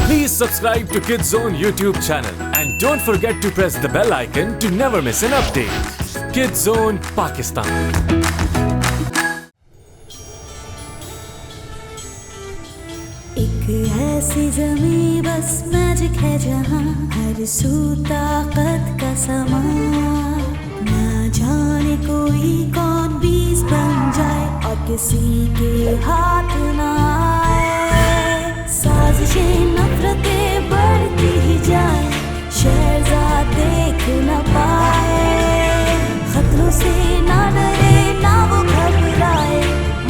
Please subscribe to Kids Zone YouTube channel and don't forget to press the bell icon to never miss an update. Kids Zone Pakistan. एक ऐसी जमीन बस magic है जहाँ हर सू ताकत का समा, ना जाने कोई कौन बीज बन जाए और किसी के हाथ ना आए। साजिशें नफरतें बढ़ती ही जाए, शहजाद देख न पाए। खतरों से ना डरे ना वो घबराए,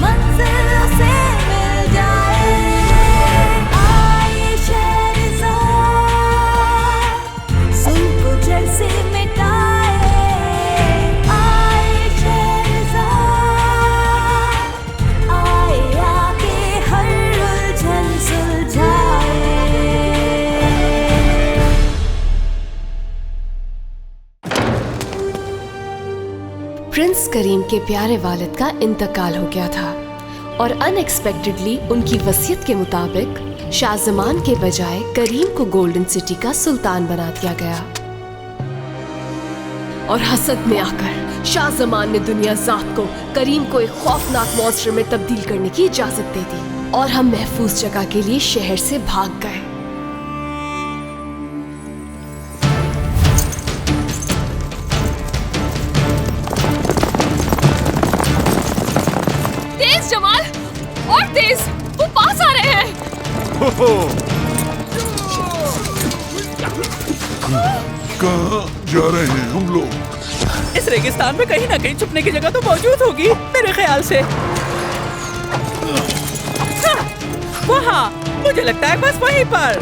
मंजिल से मिल जाए। से मिटाए आए शहज़ाद, आए आके हर उलझन सुलझाए। प्रिंस करीम के प्यारे वालिद का इंतकाल हो गया था और अनएक्सपेक्टेडली उनकी वसीयत के मुताबिक शाहजमान के बजाय करीम को गोल्डन सिटी का सुल्तान बना दिया गया। और हसद में आकर शाहजमान ने दुनिया जात को करीम को एक खौफनाक मॉन्स्टर में तब्दील करने की इजाजत दे दी और हम महफूज जगह के लिए शहर से भाग गए। तेज जमाल, और तेज, वो पास आ रहे हैं। कहाँ जा रहे हैं हम लोग? इस रेगिस्तान में कहीं ना कहीं छुपने की जगह तो मौजूद होगी मेरे ख्याल से। वहाँ, मुझे लगता है बस वहीं पर।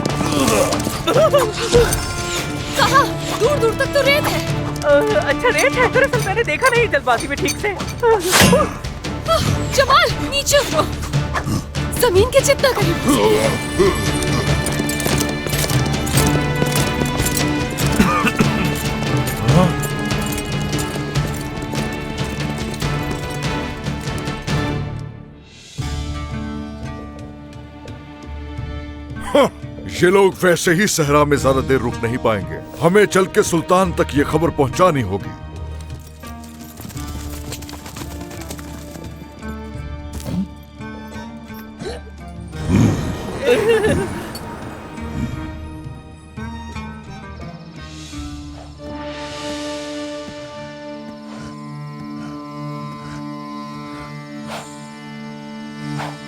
कहाँ? दूर दूर तक तो रेत है। अच्छा रेत है, दरअसल मैंने देखा नहीं जल्दबाजी में ठीक से। जमाल नीचे उतरो, जमीन के जितना करीब। ये लोग वैसे ही सहरा में ज्यादा देर रुक नहीं पाएंगे। हमें चल के सुल्तान तक ये खबर पहुंचानी होगी।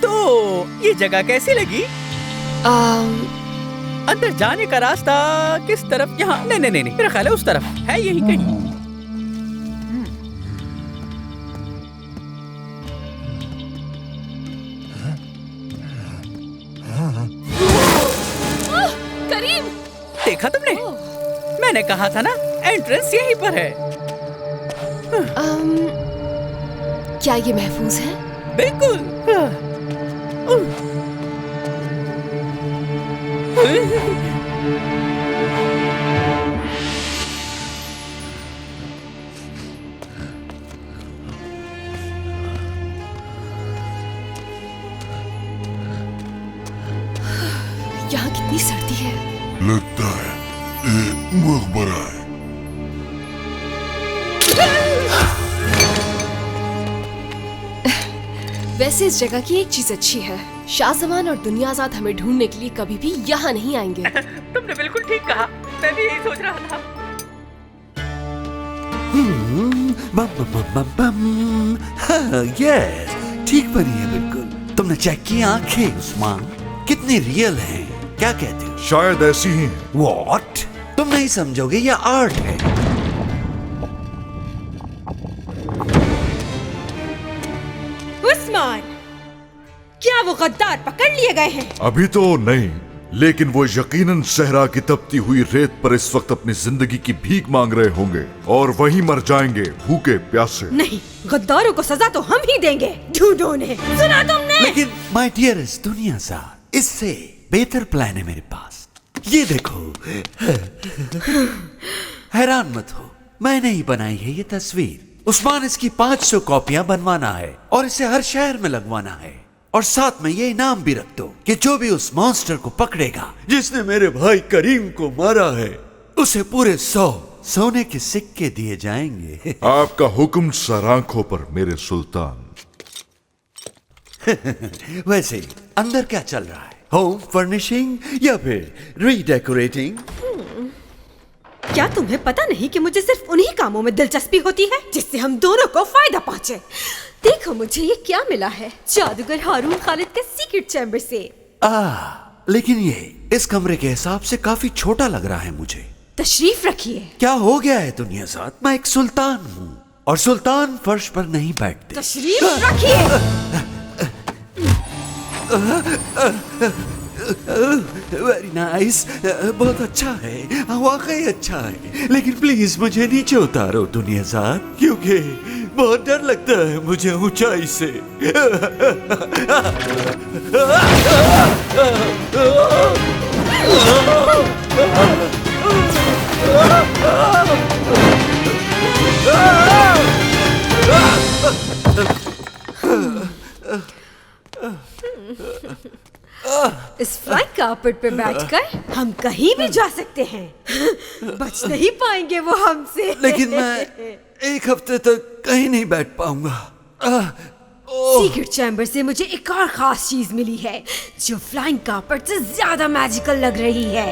तो ये जगह कैसी लगी? अंदर जाने का रास्ता किस तरफ? यहाँ नहीं नहीं नहीं, मेरा ख्याल है उस तरफ है, यही कहीं। करीम, देखा तुमने? मैंने कहा था ना, एंट्रेंस यहीं पर है। क्या ये महफूज है? बिल्कुल। यहाँ कितनी सर्दी है। लगता है ये मकबरा है। वैसे इस जगह की एक चीज अच्छी है, शाहजमान और दुनियाजात हमें ढूंढने के लिए कभी भी यहाँ नहीं आएंगे। तुमने बिल्कुल ठीक कहा, मैं भी यही सोच रहा था। यस, ठीक बनी है बिल्कुल। तुमने चेक की आंखें उस्मान, कितनी रियल हैं? क्या कहते हो? शायद ऐसी ही हैं। व्हाट? तुम नहीं समझोगे, ये आर्ट है। उस्मान, क्या वो गद्दार पकड़ लिए गए हैं? अभी तो नहीं, लेकिन वो यकीनन सहरा की तपती हुई रेत पर इस वक्त अपनी जिंदगी की भीख मांग रहे होंगे और वहीं मर जाएंगे भूखे प्यासे। नहीं, गद्दारों को सजा तो हम ही देंगे। ढूंढो उन्हें, सुना तुमने? लेकिन माय डियरेस्ट दुनियाज़ाद, इससे बेहतर प्लान है मेरे पास। ये देखो। हैरान मत हो, मैंने ही बनाई है ये तस्वीर। उस्मान, इसकी 500 कॉपियां बनवाना है और इसे हर शहर में लगवाना है। और साथ में ये इनाम भी रख दो कि जो भी उस मॉन्स्टर को पकड़ेगा जिसने मेरे भाई करीम को मारा है, उसे पूरे 100 सोने के सिक्के दिए जाएंगे। आपका हुक्म सर आंखों पर मेरे सुल्तान। वैसे अंदर क्या चल रहा है? होम फर्निशिंग या फिर रीडेकोरेटिंग? क्या तुम्हें पता नहीं कि मुझे सिर्फ उन्हीं कामों में दिलचस्पी होती है जिससे हम दोनों को फायदा पहुंचे। देखो मुझे ये क्या मिला है, जादूगर हारून खालिद के सीक्रेट चैम्बर से। लेकिन ये इस कमरे के हिसाब से काफी छोटा लग रहा है मुझे। तशरीफ रखिए। क्या हो गया है दुनियाज़ाद? मैं एक सुल्तान हूँ और सुल्तान फर्श पर नहीं बैठते। तशरीफ रखिए। वेरी नाइस, बहुत अच्छा है, वाकई अच्छा है। लेकिन प्लीज मुझे नीचे उतारो दुनियाज़ाद, क्योंकि बहुत डर लगता है मुझे ऊंचाई से। इस फ्लाइंग कार्पेट पे बैठकर हम कहीं भी जा सकते हैं। बच नहीं पाएंगे वो हमसे। लेकिन मैं एक हफ्ते तक कहीं नहीं बैठ पाऊंगा। सीक्रेट चैम्बर से मुझे एक और खास चीज मिली है जो फ्लाइंग कार्पेट से ज्यादा मैजिकल लग रही है।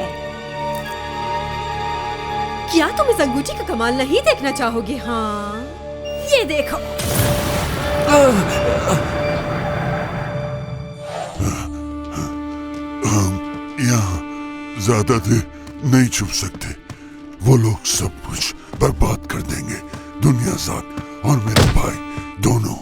क्या तुम इस अंगूठी का कमाल नहीं देखना चाहोगे? हाँ, ये देखो। यहाँ ज्यादा देर नहीं छुप सकते। वो लोग सब कुछ बर्बाद कर देंगे, दुनियाज़ाद और मेरे भाई दोनों।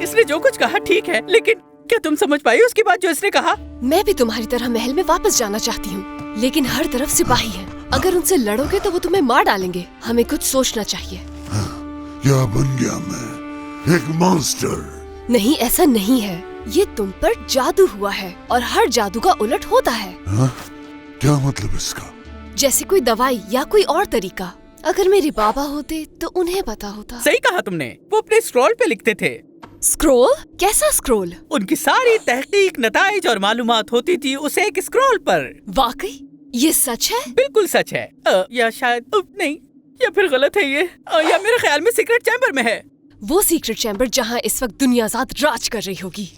इसने जो कुछ कहा ठीक है, लेकिन क्या तुम समझ पाई उसकी बात जो इसने कहा? मैं भी तुम्हारी तरह महल में वापस जाना चाहती हूँ, लेकिन हर तरफ सिपाही हैं। अगर उनसे लड़ोगे तो वो तुम्हें मार डालेंगे। हमें कुछ सोचना चाहिए। क्या बन गया मैं? एक मॉन्स्टर? नहीं, ऐसा नहीं है। ये तुम पर जादू हुआ है और हर जादू का उलट होता है। क्या मतलब इसका? जैसे कोई दवाई या कोई और तरीका। अगर मेरे बाबा होते तो उन्हें पता होता। सही कहा तुमने, वो अपने स्क्रॉल पे लिखते थे। स्क्रॉल? कैसा स्क्रॉल? उनकी सारी तहकीक, नताइज और मालूमात होती थी उस एक स्क्रॉल पर। वाकई? ये सच है? बिल्कुल सच है। या शायद नहीं, या फिर गलत है ये, या मेरे ख्याल में सीक्रेट चैम्बर में है। वो सीक्रेट चैम्बर जहाँ इस वक्त दुनियाज़ाद राज कर रही होगी।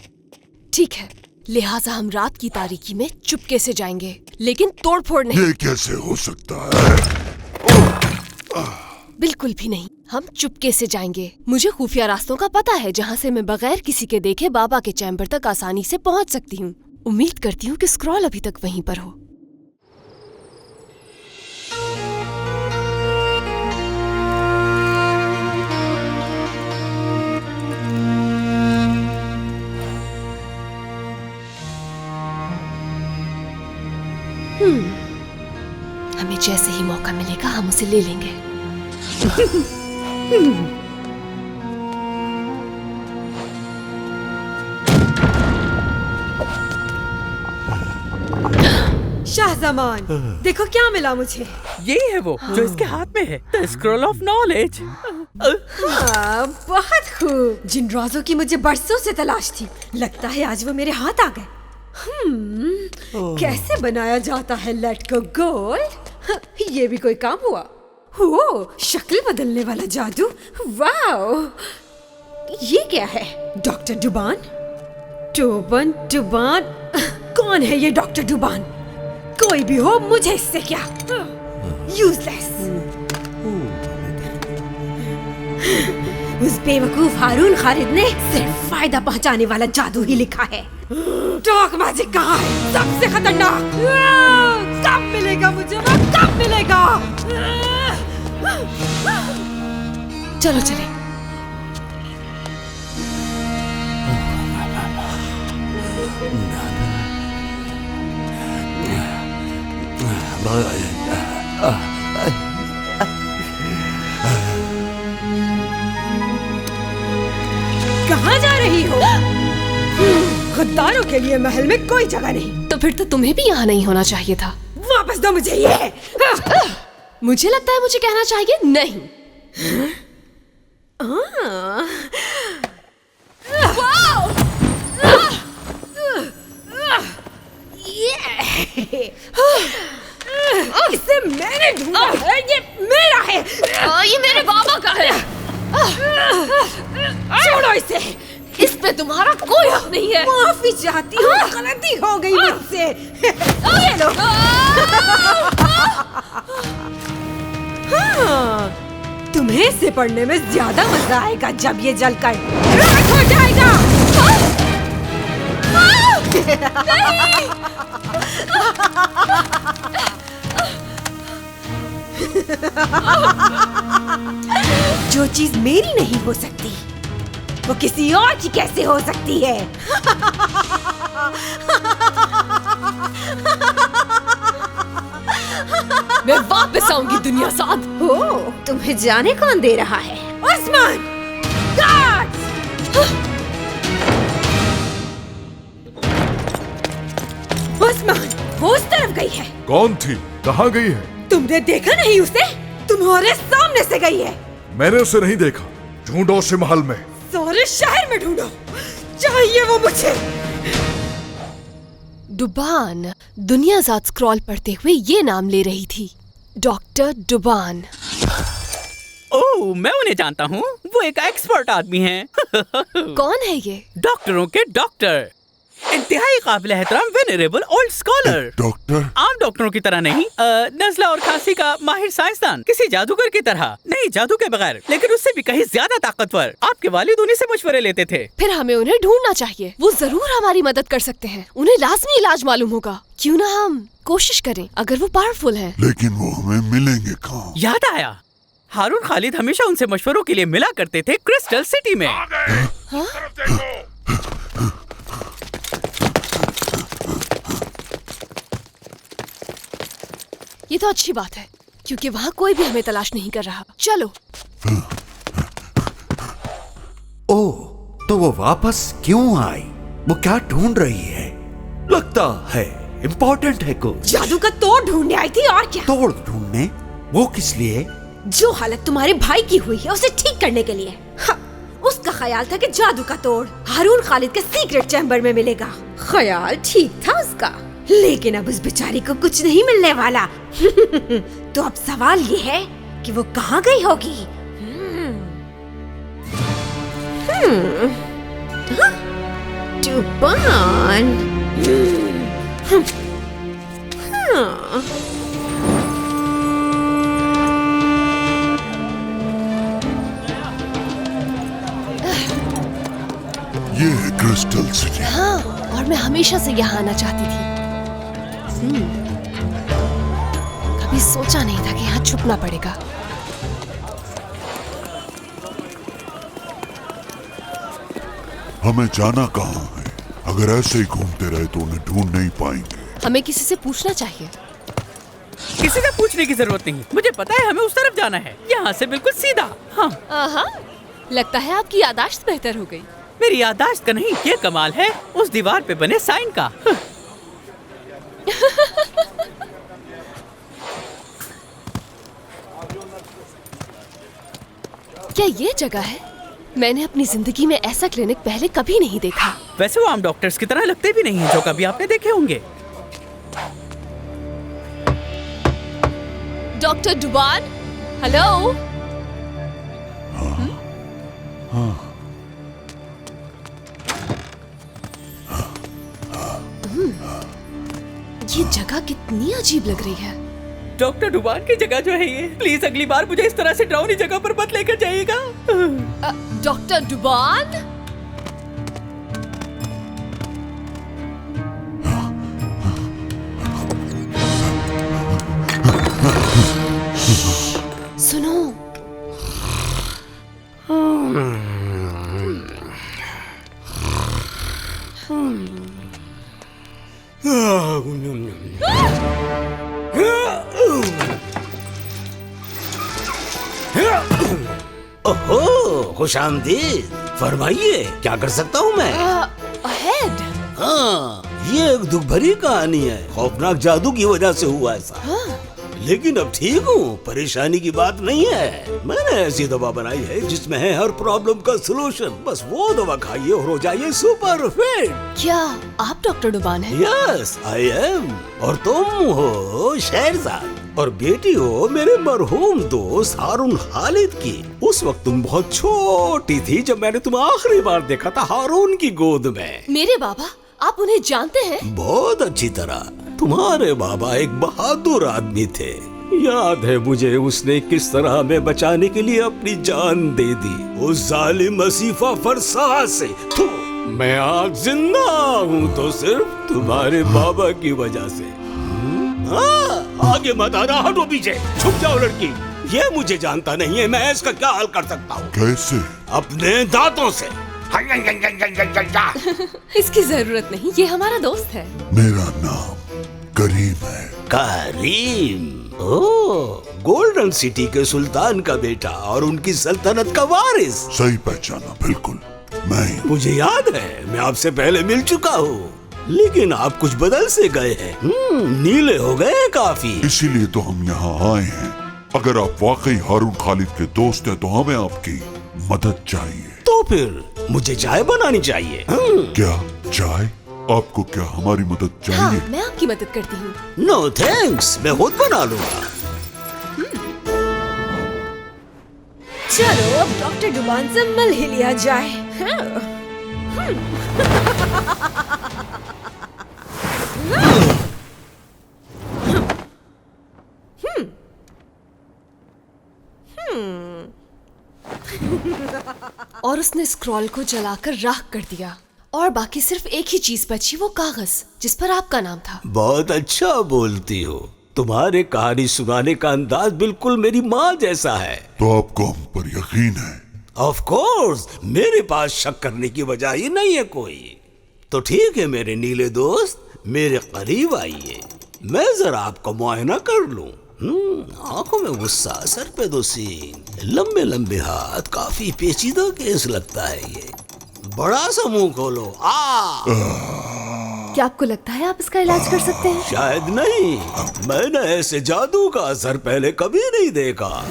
ठीक है, लिहाजा हम रात की तारीकी में चुपके से जाएंगे, लेकिन तोड़फोड़ नहीं। ये कैसे हो सकता है? बिल्कुल भी नहीं, हम चुपके से जाएंगे। मुझे खुफिया रास्तों का पता है जहाँ से मैं बगैर किसी के देखे बाबा के चैम्बर तक आसानी से पहुँच सकती हूँ। उम्मीद करती हूँ कि स्क्रॉल अभी तक वहीं पर हो। हमें जैसे ही मौका मिलेगा हम उसे ले लेंगे। शाहजमान, देखो क्या मिला मुझे। यही है वो जो इसके हाथ में है, द स्क्रॉल ऑफ नॉलेज। बहुत खूब। जिन राजों की मुझे बरसों से तलाश थी, लगता है आज वो मेरे हाथ आ गए। कैसे बनाया जाता है लेट गो गोल्ड? ये भी कोई काम हुआ? हो, शक्ल बदलने वाला जादू। वाओ, ये क्या है? डॉक्टर डुबान? डुबान? कौन है ये डॉक्टर डुबान? कोई भी हो, मुझे इससे क्या? यूजलेस। उस बेवकूफ हारून खालिद ने सिर्फ फायदा पहुंचाने वाला जादू ही लिखा है। डार्क मैजिक कहाँ है? सबसे खतरनाक। कब मिलेगा मुझे वो? कब मिलेगा? चलो चले। कहाँ जा रही हो? गद्दारों के लिए महल में कोई जगह नहीं। तो फिर तो तुम्हें भी यहाँ नहीं होना चाहिए था। वापस दो मुझे ये। मुझे लगता है मुझे कहना चाहिए नहीं। इसे मैंने ढूंढा है, ये मेरा है। ये मेरे बाबा का है। छोड़ो इसे। इस पे तुम्हारा कोई हक नहीं है। माफी चाहती हूँ, गलती हो गई मुझसे। ये लो। हाँ, तुम्हें इसे पढ़ने में ज्यादा मजा आएगा जब ये जलकर राख हो जाएगा। जो चीज मेरी नहीं हो सकती वो किसी और की कैसे हो सकती है? मैं वापस आऊंगी दुनिया साथ। ओ, तुम्हें जाने कौन दे रहा है? उस्मान! गार्ड्स! उस्मान, वो उस तरफ गई है। कौन थी? कहाँ गई है? तुमने देखा नहीं उसे? तुम्हारे सामने से गई है। मैंने उसे नहीं देखा। ढूंढो उसे महल में। सारे शहर में ढूंढो, चाहिए वो मुझे। डुबान दुनियाज़ाद स्क्रॉल पढ़ते हुए ये नाम ले रही थी, डॉक्टर डुबान। ओह, मैं उन्हें जानता हूँ। वो एक एक्सपर्ट आदमी हैं। कौन है ये? डॉक्टरों के डॉक्टर, इंतहाई काबिल एहतराम वेनरेबल ओल्ड स्कॉलर। डॉक्टर? आम डॉक्टरों की तरह नहीं, नज़ला और खांसी का माहिर साइंसदान, किसी जादूगर की तरह नहीं, जादू के बगैर, लेकिन उससे भी कहीं ज्यादा ताकतवर। आपके वालिद उन्हीं से मशवरे लेते थे। फिर हमें उन्हें ढूंढना चाहिए। वो जरूर हमारी मदद कर सकते हैं। उन्हें लाजमी इलाज मालूम होगा। क्यों ना हम कोशिश करें, अगर वो पावरफुल हैं। लेकिन वो हमें मिलेंगे कहाँ? याद आया, हारून खालिद हमेशा उनसे मशवरों के लिए मिला करते थे क्रिस्टल सिटी में। ये तो अच्छी बात है, क्योंकि वहाँ कोई भी हमें तलाश नहीं कर रहा। चलो। ओह, तो वो वापस क्यों आई? वो क्या ढूंढ रही है? लगता है इम्पोर्टेंट है कुछ। जादू का तोड़ ढूंढने आई थी, और क्या? तोड़ ढूंढने? वो किस लिए? जो हालत तुम्हारे भाई की हुई है उसे ठीक करने के लिए। हाँ, उसका ख्याल था कि जादू का तोड़ हारून खालिद के सीक्रेट चैम्बर में मिलेगा। ख्याल ठीक था उसका, लेकिन अब उस बेचारी को कुछ नहीं मिलने वाला। तो अब सवाल ये है कि वो कहाँ गई होगी? डुबान। ये है क्रिस्टल सिटी। हाँ, और मैं हमेशा से यहाँ आना चाहती थी। कभी सोचा नहीं था कि यहाँ छुपना पड़ेगा। हमें जाना कहाँ है? अगर ऐसे ही घूमते रहे तो उन्हें ढूंढ नहीं पाएंगे। हमें किसी से पूछना चाहिए। किसी से पूछने की जरूरत नहीं, मुझे पता है हमें उस तरफ जाना है, यहाँ से बिल्कुल सीधा। हाँ, लगता है आपकी यादाश्त बेहतर हो गई। मेरी यादाश्त का नहीं, ये कमाल है उस दीवार पे बने साइन का। क्या ये जगह है? मैंने अपनी जिंदगी में ऐसा क्लिनिक पहले कभी नहीं देखा। वैसे वो आम डॉक्टर्स की तरह लगते भी नहीं हैं जो कभी आपने देखे होंगे। डॉक्टर डुबान, हेलो। ये जगह कितनी अजीब लग रही है। डॉक्टर डुबान की जगह जो है ये, प्लीज अगली बार मुझे इस तरह से डरावनी जगह पर मत लेकर जाइएगा। डॉक्टर डुबान? सुनो। ओहो, खुशामदीद। फरमाइए, क्या कर सकता हूँ मैं? हेड। हाँ, ये एक दुख भरी कहानी है। खौफनाक जादू की वजह से हुआ ऐसा। लेकिन अब ठीक हूँ, परेशानी की बात नहीं है। मैंने ऐसी दवा बनाई है जिसमें है हर प्रॉब्लम का सलूशन। बस वो दवा खाइए और हो जाइए सुपर फिट। क्या आप डॉक्टर डुबान हैं? Yes I am. और तुम हो शहरजाद और बेटी हो मेरे मरहूम दोस्त हारून खालिद की। उस वक्त तुम बहुत छोटी थी जब मैंने तुम्हें आखिरी बार देखा था हारून की गोद में। मेरे बाबा, आप उन्हें जानते हैं? बहुत अच्छी तरह। तुम्हारे बाबा एक बहादुर आदमी थे। याद है मुझे उसने किस तरह हमें बचाने के लिए अपनी जान दे दी उस जालिम असीफा फरसा से। तो मैं आज जिंदा हूँ तो सिर्फ तुम्हारे बाबा की वजह से। आगे मत आना, हटो पीछे, छुप जाओ लड़की। ये मुझे जानता नहीं है, मैं इसका क्या हाल कर सकता हूँ? कैसे? अपने दांतों से। इसकी जरूरत नहीं, ये हमारा दोस्त है। मेरा नाम करीम है। करीम? ओह, गोल्डन सिटी के सुल्तान का बेटा और उनकी सल्तनत का वारिस। सही पहचाना, बिल्कुल मैं ही। मुझे याद है मैं आपसे पहले मिल चुका हूँ, लेकिन आप कुछ बदल से गए हैं। नीले हो गए काफी। इसीलिए तो हम यहाँ आए हैं। अगर आप वाकई हारून खालिद के दोस्त हैं तो हमें आपकी मदद चाहिए। तो फिर मुझे चाय बनानी चाहिए। क्या चाय? आपको क्या हमारी मदद चाहिए? हाँ, मैं आपकी मदद करती हूँ। नो थैंक्स, मैं खुद बना लूंगा। चलो अब डॉक्टर डुबान से मिल ही लिया जाए। और उसने स्क्रॉल को जलाकर राख कर दिया और बाकी सिर्फ एक ही चीज बची, वो कागज जिस पर आपका नाम था। बहुत अच्छा बोलती हो। तुम्हारे कहानी सुनाने का अंदाज बिल्कुल मेरी माँ जैसा है। तो आपको हम पर यकीन है? ऑफ कोर्स, मेरे पास शक करने की वजह ही नहीं है कोई। तो ठीक है मेरे नीले दोस्त, मेरे करीब आइए, मैं जरा आपका मुआयना कर लूं। आंखों में गुस्सा, सर पे दो सींग, लंबे लंबे हाथ, काफी पेचीदा केस लगता है ये। बड़ा सा मुंह खोलो। क्या आपको लगता है आप इसका इलाज कर सकते हैं? शायद नहीं, मैंने ऐसे जादू का असर पहले कभी नहीं देखा।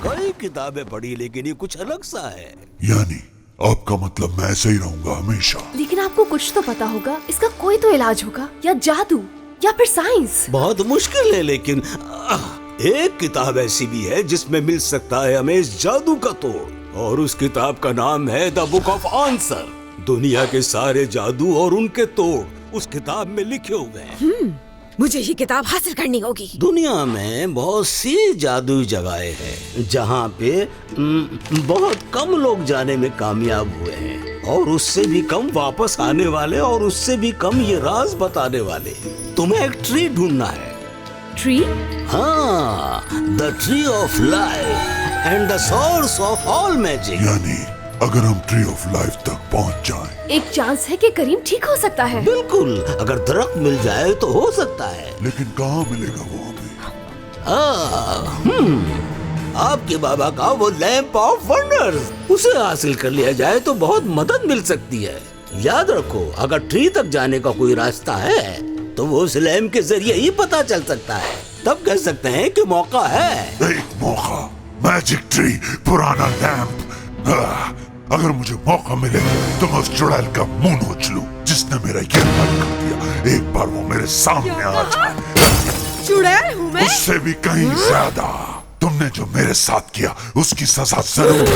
कई किताबें पढ़ी लेकिन ये कुछ अलग सा है। यानी आपका मतलब मैं ऐसे ही रहूंगा हमेशा? लेकिन आपको कुछ तो पता होगा, इसका कोई तो इलाज होगा, या जादू या फिर साइंस। बहुत मुश्किल है, लेकिन एक किताब ऐसी भी है जिसमें मिल सकता है हमें इस जादू का तोड़, और उस किताब का नाम है द बुक ऑफ आंसर। दुनिया के सारे जादू और उनके तोड़ उस किताब में लिखे हुए हैं। मुझे ये किताब हासिल करनी होगी। दुनिया में बहुत सी जादुई जगहें हैं जहाँ पे बहुत कम लोग जाने में कामयाब हुए हैं, और उससे भी कम वापस आने वाले, और उससे भी कम ये राज बताने वाले। तुम्हें एक ट्री ढूंढना है। ट्री? हाँ, the tree of life and the source of all magic. यानी अगर हम ट्री ऑफ लाइफ तक पहुंच जाएं, एक चांस है कि करीम ठीक हो सकता है। बिल्कुल, अगर दरख्त मिल जाए तो हो सकता है। लेकिन कहाँ मिलेगा वो हमें? आपके बाबा का वो लैंप ऑफ वंडर्स, उसे हासिल कर लिया जाए तो बहुत मदद मिल सकती है। याद रखो, अगर ट्री तक जाने का कोई रास्ता है तो वो उस लैंप के जरिए ही पता चल सकता है। तब कह सकते हैं कि मौका है। एक मौका, मैजिक ट्री, पुराना लैंप। अगर मुझे मौका मिले तो मैं उस चुड़ैल का मुंह नोच लूं जिसने मेरा ये हाल कर दिया। एक बार वो मेरे सामने आ जाए। चुड़ैल हूँ मैं? उससे भी कहीं ज्यादा। तुमने जो मेरे साथ किया उसकी सजा जरूर।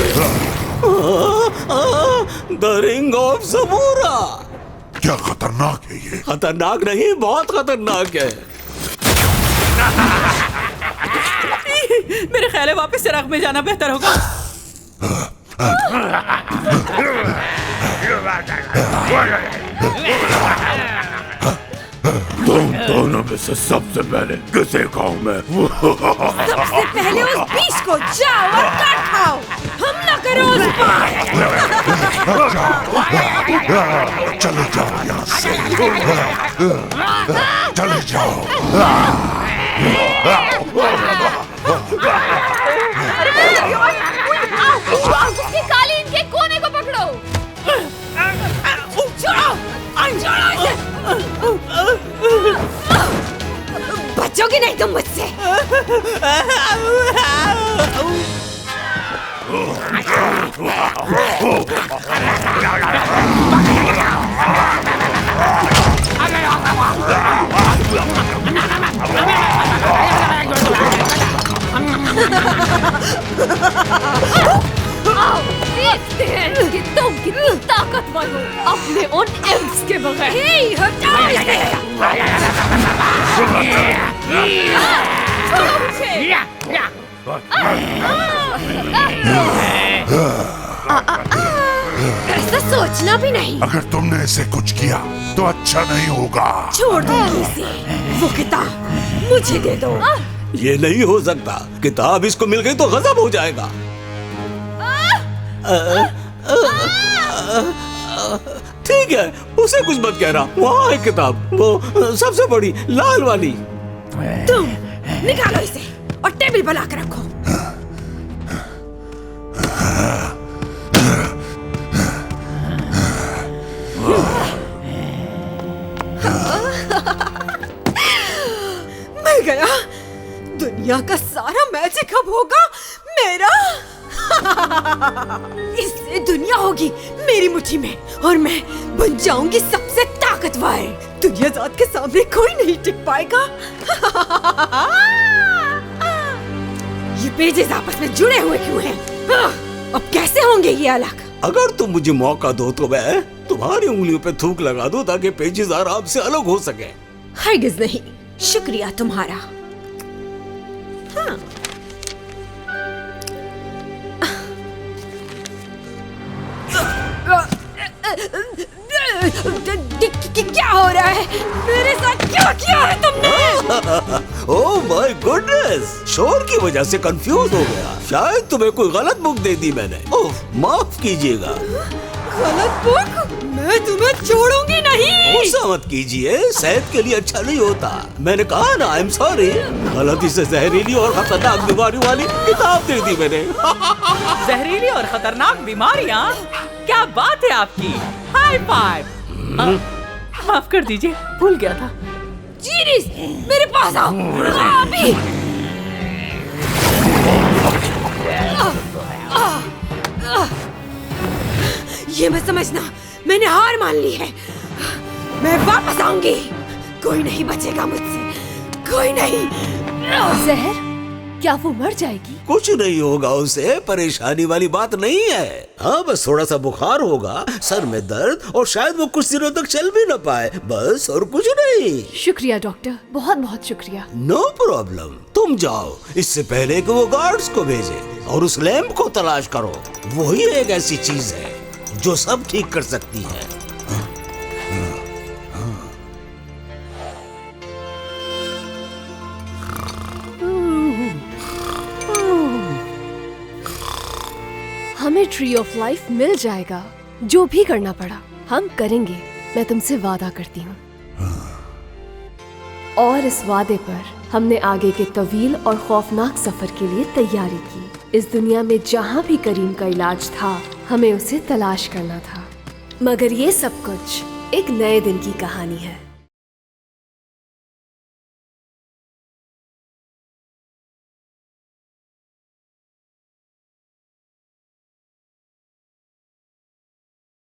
द रिंग ऑफ ज़बूरा। क्या खतरनाक है ये? खतरनाक नहीं, बहुत खतरनाक है। मेरे ख्याल है वापस से राख में जाना बेहतर होगा। तुम दोनों में से सबसे पहले किसे खाऊं मैं? सबसे पहले उस बीच को जाओ और काट खाओ। हमला करो उस पर। चले जाओ यहाँ से। चले जाओ। उसकी कालीन के कोने को पकड़ो। बच्चों की नहीं तुम मुझसे। आओ, देखते हैं कि तुम कितनी ताकतवर हो अपने उन एम्स के बगैर। हे, हटाओ इसे। छोड़ो मुझे। ऐसा सोचना भी नहीं। अगर तुमने ऐसे कुछ किया तो अच्छा नहीं होगा। छोड़ दूंगी इसे। वो किताब मुझे दे दो। ये नहीं हो सकता, किताब इसको मिल गई तो गजब हो जाएगा। ठीक है, उसे कुछ मत कह रहा। वहाँ है किताब, वो सबसे बड़ी लाल वाली। तुम निकालो इसे और टेबल पर लाकर रखो। मिल गया। दुनिया का सारा मैजिक अब होगा मेरा। इससे दुनिया होगी मेरी मुट्ठी में और मैं बन जाऊंगी सबसे ताकतवर। दुनिया जात के सामने कोई नहीं टिक पाएगा। ये पेजेस आपस में जुड़े हुए क्यों हैं? अब कैसे होंगे ये अलग? अगर तुम मुझे मौका दो तो मैं तुम्हारी उंगलियों पे थूक लगा दूं ताकि पेजेस आराम से अलग हो सके। हरगिज नहीं, शुक्रिया तुम्हारा। हाँ। क्या हो रहा है? मेरे साथ क्या किया है तुमने? ओह माय गुडनेस, शोर की वजह से कंफ्यूज हो गया। शायद तुम्हें कोई गलत बुक दे दी मैंने। ओह माफ कीजिएगा। गलत बुक? मैं तुम्हें छोड़ूंगी नहीं। गुस्सा मत कीजिए, सेहत के लिए अच्छा नहीं होता। मैंने कहा ना, आई एम सॉरी। गलती से जहरीली और खतरनाक बीमारी वाली किताब दे दी मैंने। जहरीली और खतरनाक बीमारियाँ? क्या बात है आपकी। High five. माफ कर दीजिए, भूल गया था। जीनिस, मेरे पास आओ अभी। ये मत समझना, मैंने हार मान ली है। मैं वापस आऊंगी। कोई नहीं बचेगा मुझसे, कोई नहीं। जहर, क्या वो मर जाएगी? कुछ नहीं होगा उसे, परेशानी वाली बात नहीं है। हाँ, बस थोड़ा सा बुखार होगा, सर में दर्द और शायद वो कुछ दिनों तक चल भी न पाए, बस और कुछ नहीं। शुक्रिया डॉक्टर, बहुत बहुत शुक्रिया। नो प्रॉब्लम, तुम जाओ। इससे पहले कि वो गार्ड्स को भेजे और उस लैंप को तलाश करो। वही एक ऐसी चीज है जो सब ठीक कर सकती है। हमें ट्री ऑफ लाइफ मिल जाएगा। जो भी करना पड़ा हम करेंगे, मैं तुमसे वादा करती हूँ। और इस वादे पर हमने आगे के तवील और खौफनाक सफर के लिए तैयारी की। इस दुनिया में जहाँ भी करीम का इलाज था, हमें उसे तलाश करना था। मगर ये सब कुछ एक नए दिन की कहानी है।